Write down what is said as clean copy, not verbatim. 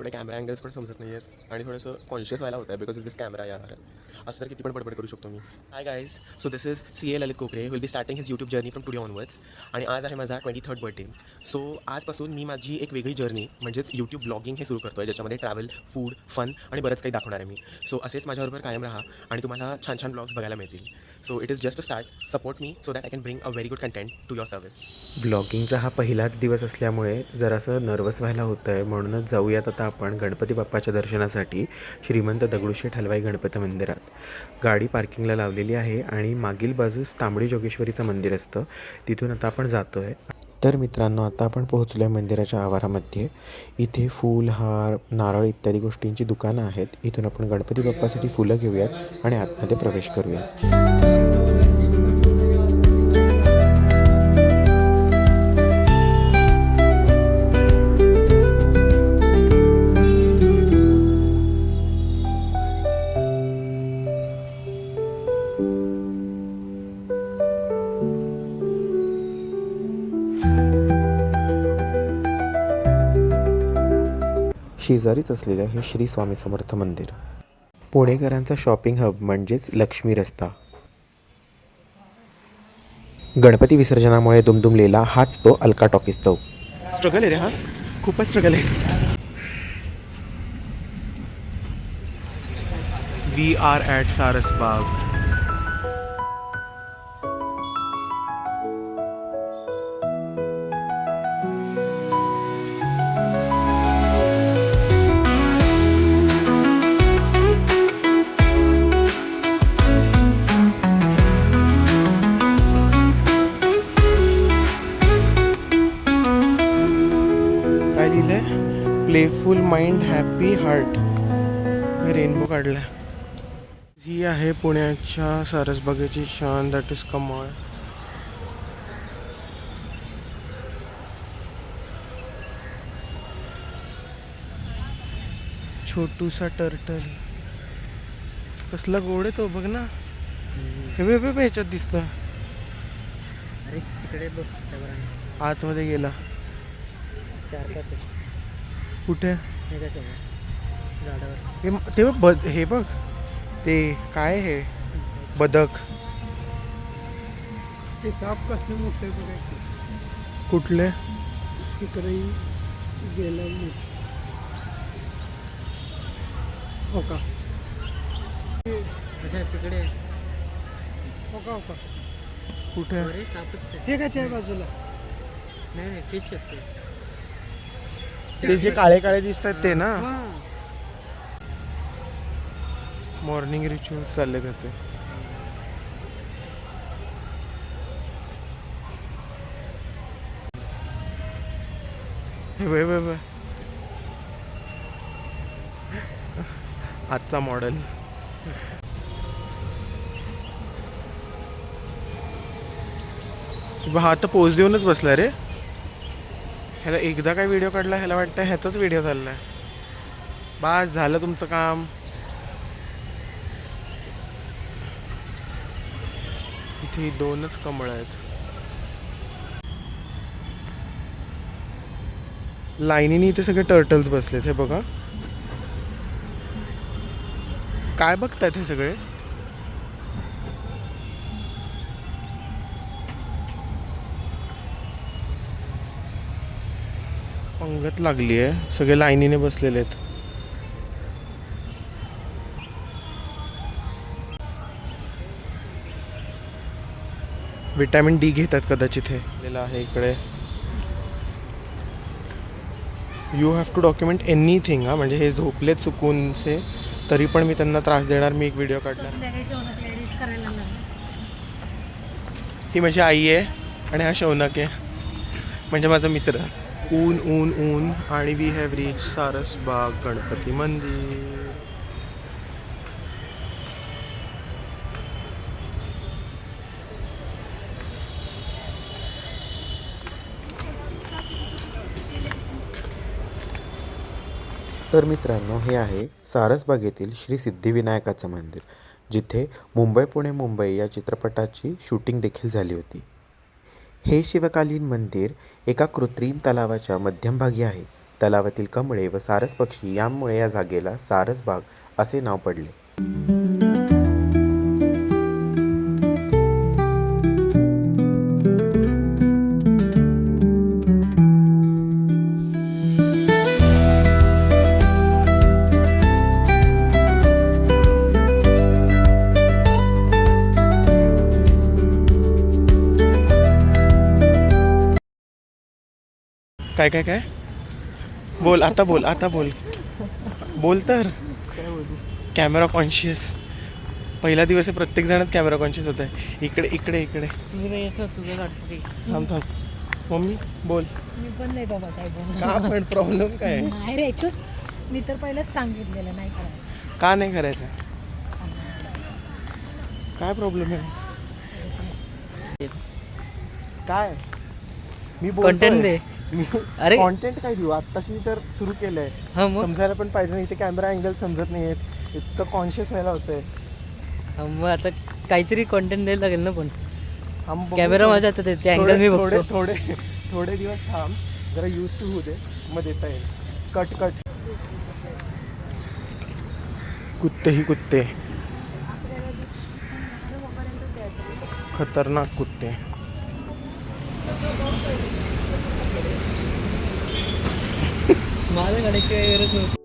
थोडे camera angles पण समजत नाही आहेत आणि थोडंसं कॉन्शियस व्हायला होतं आहे बिकॉज ऑफ दिस कॅमेरा यार. असं तर किती पण बडबड करू शकतो मी. Hi guys, so this is CA Lalit Kokre will be starting his YouTube journey from today onwards. आणि आज आहे माझा 23rd बर्थडे. सो आजपासून मी माझी एक वेगळी जर्नी म्हणजेच यूट्यूब ब्लॉगिंग हे सुरू करतो आहे, ज्याच्यामध्ये ट्रॅव्हल, फूड, फन आणि बरंच काही दाखवणार आहे मी. सो असेच माझ्याबरोबर कायम राहा आणि तुम्हाला छान छान ब्लॉग्स बघायला मिळतील. So it is just a start. Support me so that I can bring a very good content to your service. व्लॉगिंगचा हा पहिलाच दिवस असल्यामुळे जरासं नर्वस व्हायला होतं आहे, म्हणूनच जाऊयात आता आपण गणपती बाप्पाच्या दर्शनासाठी श्रीमंत दगडूशेठ हलवाई गणपती मंदिरात. गाडी पार्किंगला लावलेली आहे आणि मागील बाजूस तांबडी जोगेश्वरीचं मंदिर असतं, तिथून आता आपण जातो आहे. तर मित्रांनो, आता आपण पोहोचलो आहे मंदिराच्या आवारामध्ये. इथे फूल, हार, नारळ इत्यादी गोष्टींची दुकानं आहेत. इथून आपण गणपती बाप्पासाठी फुलं घेऊयात आणि आतमध्ये प्रवेश करूयात. शेजारीच असलेलं हे श्री स्वामी समर्थ मंदिर, पुणेकरांचा शॉपिंग हब म्हणजेच लक्ष्मी रस्ता. गणपती विसर्जनामुळे दुमदुमलेला हाच तो अलका टॉकीज चौक. स्ट्रगल आहे रे हा, खूपच स्ट्रगल आहे. We are at Sarasbaug. काय लिहिलंय? Playful mind happy heart. Rainbow काढला. ही आहे पुण्याच्या सारसबागेची शान, दॅट इज कमाल. छोटूसा टर्टल, कसला गोड आहे तो, बघ ना. हे ह्याच्यात दिसतं. अरे तिकडे बघ, आतमध्ये गेला. 4-5 कुठे? हे कसं झाडावर हे ते बघ, हे बघ, ते काय हे बदक. ते साप कसले मोठे बघायचे. कुठले? तिकडे गेलं हो का? अच्छा तिकडे हो का? हो का? कुठे? अरे सापच हे काय त्या बाजूला. नाही फिश येते. ते जे काळे काळे दिसतात ते ना. हां मॉर्निंग रिच्युअल्स चालले त्याचे. हे बघ आजचा मॉडेल. हा तर पोज देऊनच बसला रे. ह्याला एकदा काय व्हिडिओ काढला, ह्याला वाटतं ह्याचाच व्हिडिओ चाललाय. बस झालं तुमचं काम. इथे 2च कमळ आहेत. लाईनीने इथे सगळे टर्टल्स बसलेत. हे बघा काय बघतायत हे सगळे. पंगत लागली आहे, सगळे लाईनीने बसलेले आहेत. विटॅमिन डी घेतात कदाचित. हे लिहिलेलं आहे इकडे, you have to document anything. म्हणजे हे झोपलेत चुकूनचे तरी पण मी त्यांना त्रास देणार. मी एक व्हिडिओ काढणार. ही माझी आई आहे आणि हा शौनक आहे, म्हणजे माझा मित्र. ऊन ऊन ऊन आणि we have reach Sarasbaug Ganpati mandir. तर मित्रांनो, हे आहे सारसबागेतील श्री सिद्धिविनायकाचं मंदिर, जिथे मुंबई पुणे मुंबई या चित्रपटाची शूटिंग देखील झाली होती. हे शिवकालीन मंदिर एका कृत्रिम तलावाच्या मध्यभागी आहे. तलावातील कमळे व सारस पक्षी यामुळे या जागेला सारसबाग असे नाव पडले. काय काय काय बोल आता बोल बोल तर कॅमेरा कॉन्शियस पहिला दिवस आहे, प्रत्येक जणच कॅमेरा कॉन्शियस होत आहे. इकडे इकडे इकडे तुम्ही नाही येत ना, तुझं काढतो ते. थांब मम्मी बोल. मी पण नाही बाबा काय बोल का पण प्रॉब्लेम काय आहे? नाही रे चुप. मी तर पहिलेच सांगितलेलं नाही करायचं. का नाही करायचं? काय प्रॉब्लेम आहे? काय मी Content दे. अरे. कॉन्टेंट काय देऊ? आत्ताशी तर सुरू केलंय. हा मग समजायला पण पाहिजे ना, इथे कॅमेरा अँगल समजत नाही आहेत, इतकं कॉन्शियस व्हायला होतंय. मग आता काहीतरी कॉन्टेंट द्यायला लागेल ना. पण हम बघू कॅमेरा थोडे- माझा आता ते अँगल मी थोडे बघतो. थोडे थोडे दिवस थांब, जरा यूज टू होऊ दे, मग देता येईल. कट कुत्ते ही कुत्ते, खतरनाक कुत्ते. माझं काढायची काही गरज नव्हती.